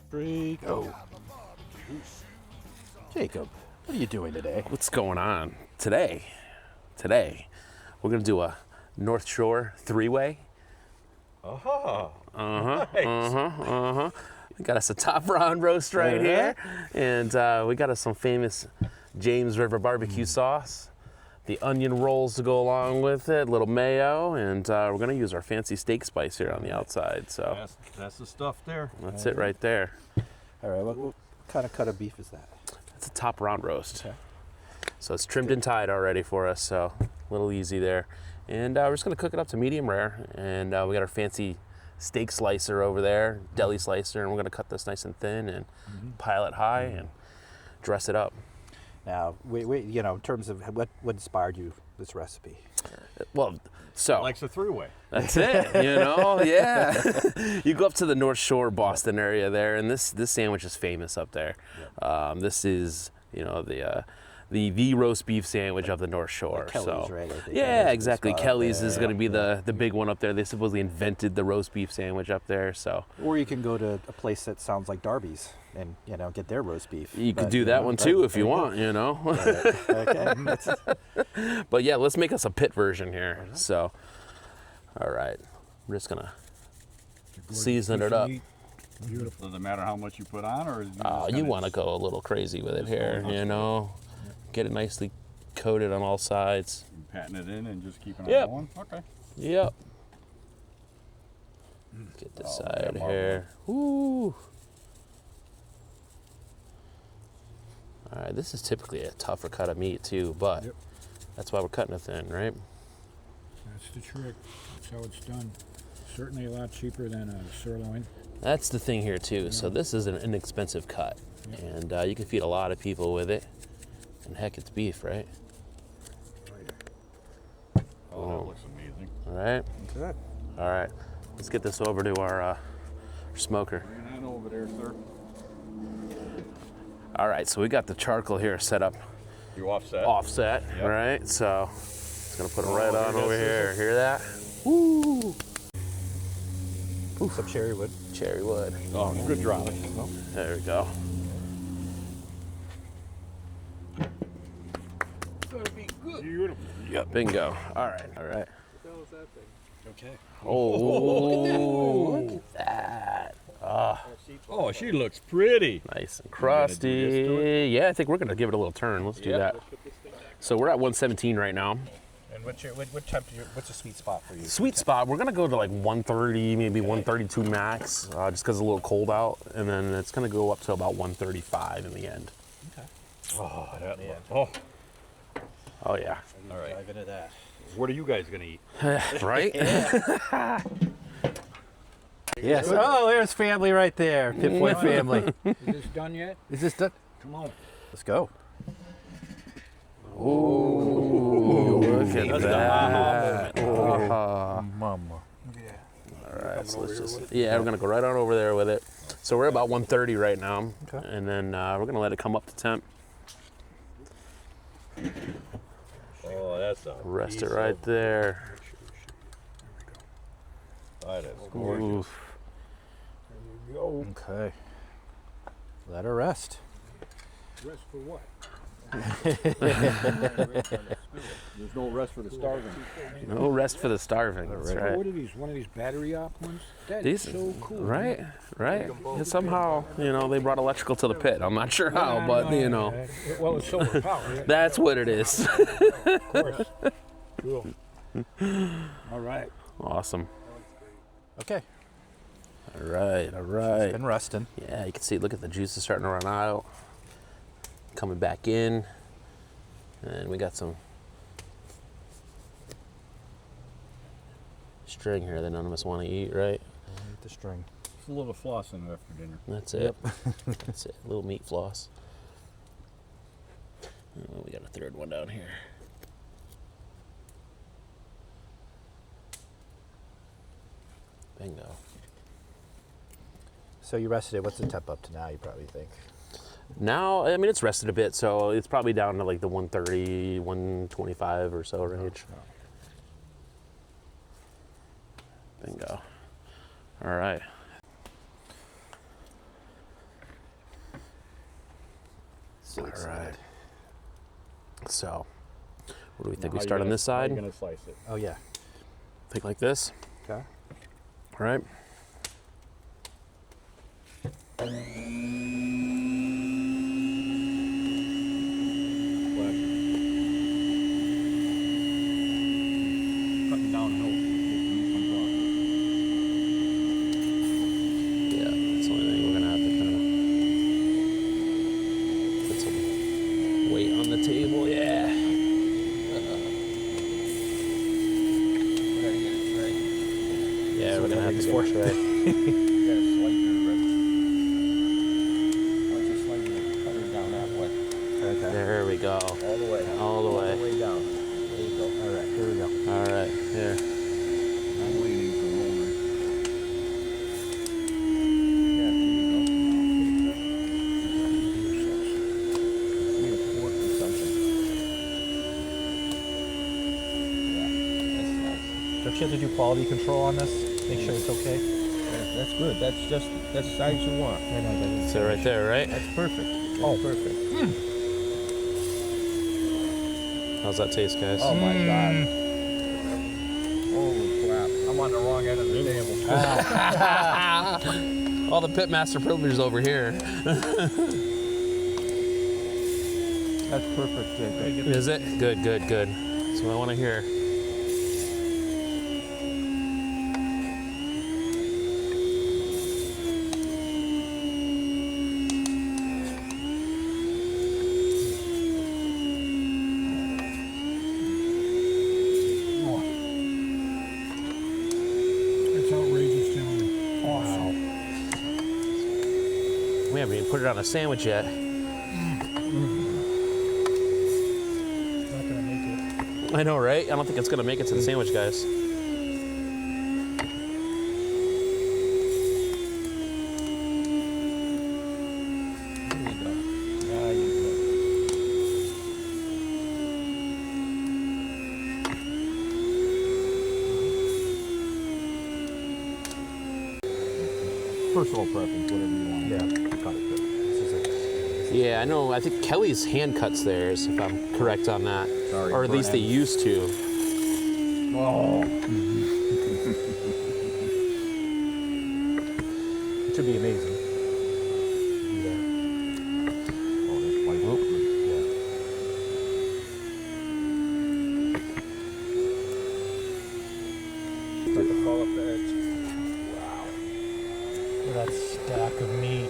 3, go. Jacob, what are you doing today? What's going on today? We're gonna do a North Shore three-way. Nice. We got us a top round roast right here, and we got us some famous James River barbecue sauce. The onion rolls to go along with it, a little mayo, and we're gonna use our fancy steak spice here on the outside. So that's the stuff there. that's it right there. All right, what kind of cut of beef is that? It's a top round roast. Okay. So it's trimmed and tied already for us, so a little easy there. And we're just gonna cook it up to medium rare, and we got our fancy steak slicer over there, deli slicer, and we're gonna cut this nice and thin and pile it high and dress it up. Now, wait, you know, in terms of what inspired you this recipe? Well, so Likes a three-way. that's it, you know, yeah. You go up to the North Shore, Boston area there, and this sandwich is famous up there. This is, you know, the roast beef sandwich of the North Shore. Kelly's, so, right? I think yeah, that is exactly. the spot Kelly's there. is going to be the big one up there. They supposedly invented the roast beef sandwich up there. So Or you can go to a place that sounds like Darby's and, you know, get their roast beef. you could But, do that one too if you there want, you know. go. Okay. But yeah, let's make us a pit version here. So, all right, I'm just gonna season it up. Beautiful. Doesn't matter how much you put on, or You want to go a little crazy with it here, you know. Get it nicely coated on all sides. patting it in and just keeping Yep. it going. Okay. Yep. Get this side here. Woo. All right, this is typically a tougher cut of meat too, but that's why we're cutting it thin, right? That's the trick. That's how it's done. Certainly a lot cheaper than a sirloin. That's the thing here too. So this is an inexpensive cut, and you can feed a lot of people with it. And heck, it's beef, right? Oh, that looks amazing. All right. Good. All right. Let's get this over to our smoker. Bring that over there, sir. All right. So we got the charcoal here set up You offset? offset, Yep. right? So just gonna put it right on there over it is. here. Hear that? Woo! Some cherry wood. Cherry wood. Oh, good drop. There we go. Beautiful. Yep. Bingo. All right. All right. Okay. Oh, look at that. Oh, she looks pretty. Nice and gonna do this to crusty. Yeah, I think we're gonna give it a little turn. Let's do that. So we're at 117 right now. And what's a sweet spot for you? Sweet spot, we're gonna go to like 130, maybe 132 max, just because it's a little cold out, and then it's gonna go up to about 135 in the end. Oh, that oh. Oh yeah. All right. Dive into that. What are you guys gonna eat? Right? Yes. Oh, there's family right there. Pit Boy family. Is this done yet? Is this done? Come on. Let's go. Look at that. Mama. All right, so let's just, we're gonna go right on over there with it. So we're about 130 right now, and then we're gonna let it come up to temp. Oh, that's a Rest piece it right of- there. That is gorgeous. Oof. Okay. Let her rest. Rest for what? There's no rest for the starving. No rest for the starving. That's So right. what are these? One of these battery op ones? That These, is so cool. right? And somehow, they brought electrical to the pit. I'm not sure how, but Well, it's solar power. Yeah, that's what it is. of course. Cool. All right. Awesome. Okay. All right. Been resting. Yeah, you can see, look at the juices starting to run out. Coming back in. And we got some string here that none of us want to eat, right? Eat the string. Just a little floss in there after dinner. That's it. That's it. A little meat floss. Oh, we got a third one down here. Bingo. So you rested it. What's the temp up to now, you probably think? Now, I mean, it's rested a bit, so it's probably down to like the 130, 125 or so range. Bingo. All right. so All excited. right. So, what do we think? Now We start on this How side? you gonna slice it? Oh yeah. Think like this? Okay. All right. Cutting downhill. Yeah, that's the only thing we're gonna have to kind of put some weight on the table. Yeah. Yeah, we're gonna have to for get a tray. You gotta slide your once you slide your cutter down that way, Okay. There we go. all the way. All the way. down. There you go. All right. Here we go. All right. Here. I'm leaning for rolling. Yeah, there you go. Need a fork or something. Yeah, that's nice. Don't you have to do quality control on this? Make sure it's okay. Yeah, that's good. That's the size you want. So right there, right? That's perfect. Oh, perfect. How's that taste, guys? Oh my God. Holy crap. I'm on the wrong end of the table. All the pitmaster privileges over here. That's perfect, Jacob. Is it? Good, good, good. That's what I want to hear. It's outrageous, gentlemen. Awesome. We haven't even put it on a sandwich yet. Not gonna make it. I know, right? I don't think it's gonna make it to the sandwich, guys. There you go. Now you go. Personal preference, whatever you want. Yeah. Got it. Good. This is it. Yeah, I know. I think Kelly's hand cuts theirs, if I'm correct on that. Sorry, Or at least they Brian. used to. Oh. It should be amazing. Oh, that's white. Oh. Start to fall off the edge. Wow. Look at that stack of meat.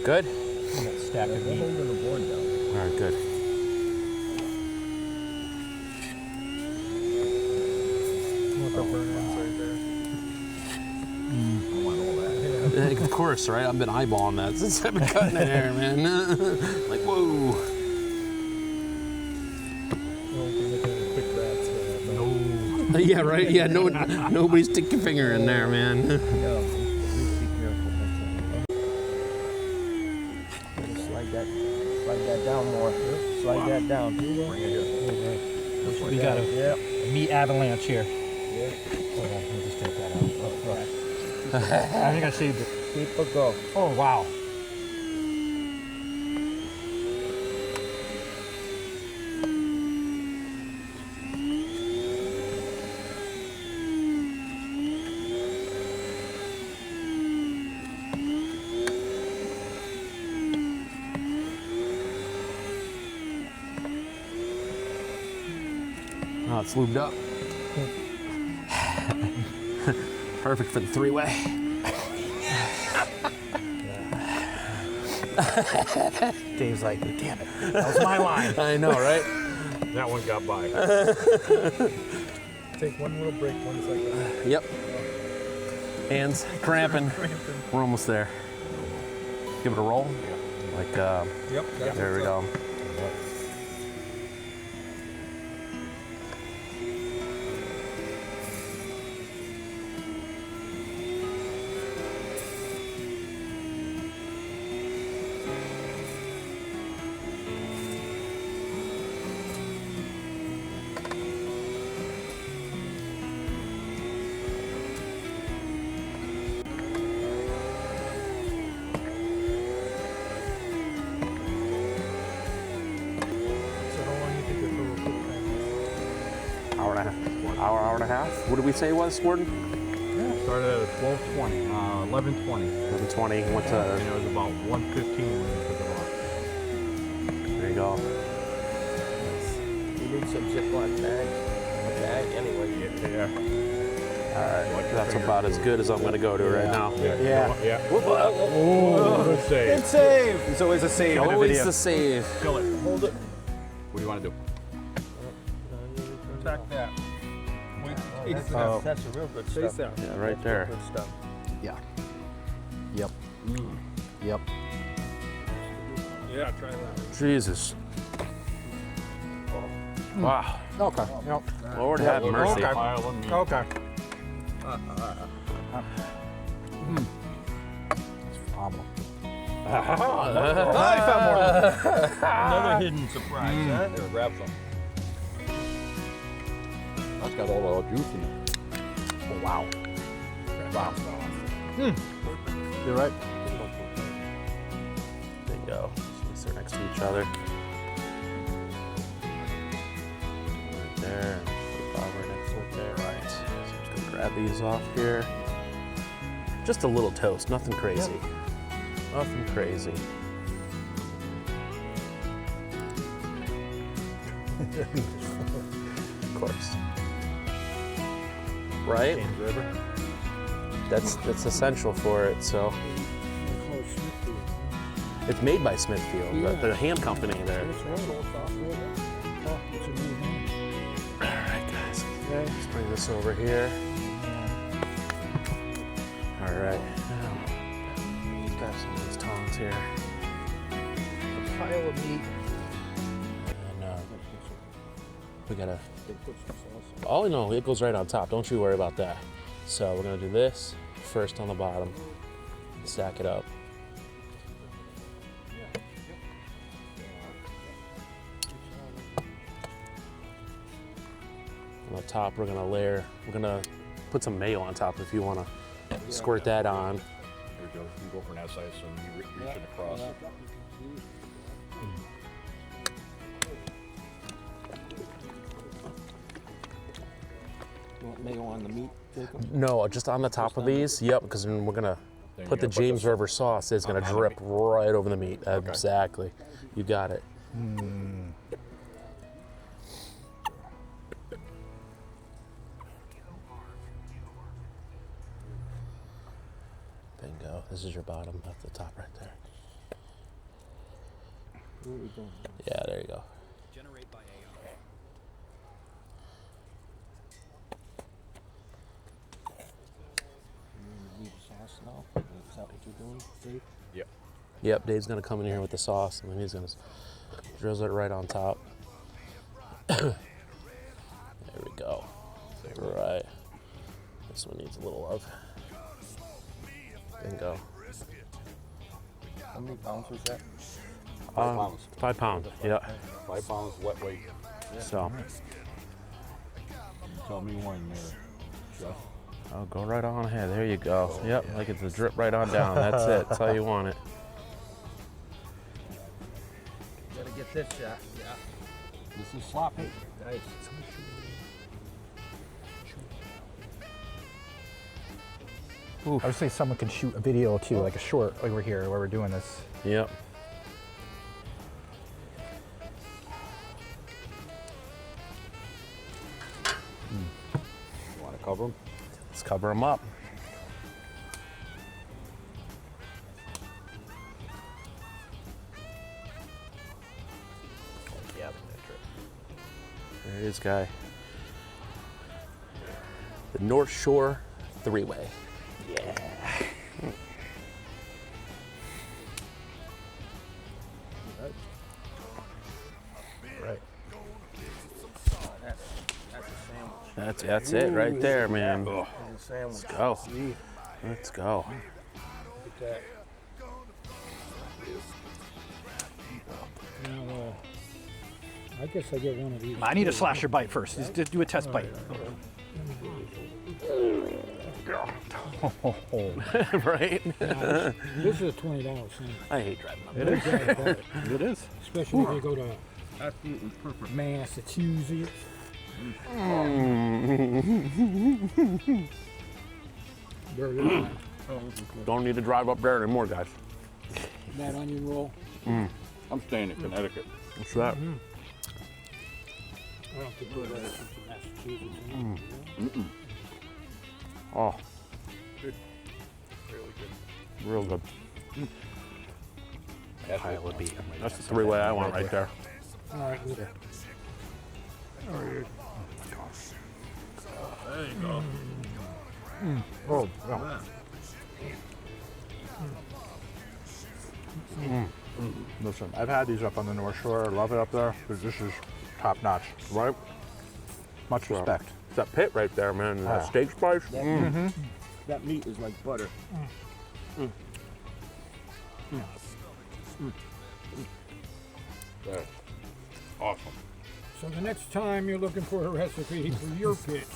Good? Look at that stack of We're meat. holding the board down. All right, good. Look at burn-ins right there. I want all that. Of course, right? I've been eyeballing that since I've been cutting it here, man. Like, whoa. No. Yeah, right? Yeah, no, nobody stick your finger in there, man. Yeah, please be careful. Just slide that down more. Slide that down. Bring it here. We got Yep. a meat avalanche here. Yeah. Hold on, let me just take that out. Oh, right. I think I saved it. Keep it go. Oh, wow. Oh, it's lubed up. Perfect for the three-way. Dave's like, damn it. That was my line. I know, right? That one got by. Take one little break, 1 second. Yep. Hands cramping. We're almost there. Give it a roll. Like, Yep. there we go. fast. What did we say it was, Gordon? Started at 12:20, 11:20. 11:20. Went to. And it was about 1:15 when we took it off. There you go. We need some Ziploc bags. A bag anyway. Yeah. All right. That's about as good as I'm gonna go to right now. Yeah. Oh, good save. Good save. There's always a save in a Always video. the save. Kill it. Hold it. What do you want to do? Attack that. That's a real good stuff. Yeah, right there. Good stuff. Yeah. Yep. Yep. Yeah, try that. Jesus. Wow. Okay. Yep. Lord have mercy. Okay. Pile of meat. Okay. It's phenomenal. I found more. Another hidden surprise, huh? Here, grab some. That's got all the juice in it. Oh, wow. Wow. You're right. There you go. So they're next to each other. Right there. Put Bob right next to it there. Right. So I'm just gonna grab these off here. Just a little toast, nothing crazy. Nothing crazy. Of course. Right? That's essential for it, so. It's made by Smithfield, the ham company there. Alright guys, let's bring this over here. Alright, now, grab some of these tongs here. Pile of meat. And we gotta, oh no, it goes right on top, don't you worry about that. So we're gonna do this first on the bottom, stack it up. On the top, we're gonna put some mayo on top if you wanna squirt that on. Here we go. You go from that side, so you reach it across. You want mayo on the meat, Jacob? No, just on the top of these. Yep, because then we're gonna put the James River sauce. It's gonna drip right over the meat. Exactly. You got it. Bingo. This is your bottom at the top right there. Yeah, there you go. Generate by AI. Meat sauce now? Is that what you're doing, Dave? Yep. Yep, Dave's gonna come in here with the sauce, and then he's gonna drizzle it right on top. There we go. Right. This one needs a little love. Bingo. How many pounds was that? 5 pounds. 5 pounds. Yeah. 5 pounds wet weight. So, Tell me when there, Chef. oh, go right on ahead. There you go. Yep, like it's a drip right on down. That's it. That's how you want it. Gotta get this shot. Yeah. This is sloppy. Nice. I would say someone could shoot a video too, like a short, like we're here, where we're doing this. Yep. You want to cover them? Let's cover them up. Yeah, There it is, guy. The North Shore Three-Way. Yeah. Right. That's it right there, man. There's a sandwich. Go. Let's go. Now, I guess I get one of these. I need a slasher bite first. Just do a test bite. Right? This is a $20 sandwich. I hate driving up. It is. It is. Especially if you go to Massachusetts. Very good. Don't need to drive up there anymore, guys. That onion roll. I'm staying in Connecticut. What's that? I don't think we're ready from Massachusetts. Oh, Really good. real good. That would be. That's the three-way I want right there. All right. There you go. Oh, yeah. Listen, I've had these up on the North Shore. I love it up there because this is top notch. Right? Much respect. It's that pit right there, man. and That Ah. steak spice. That meat is like butter. That's awesome. So the next time you're looking for a recipe for your pit,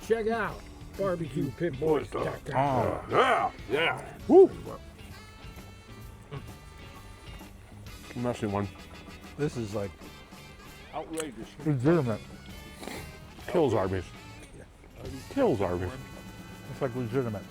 check out barbecuepitboys.com. Oh, Yeah, yeah. Woo! Messy one. this is like Outrageous. legitimate. Kills Arby's. Kills Arby's. It's like legitimate.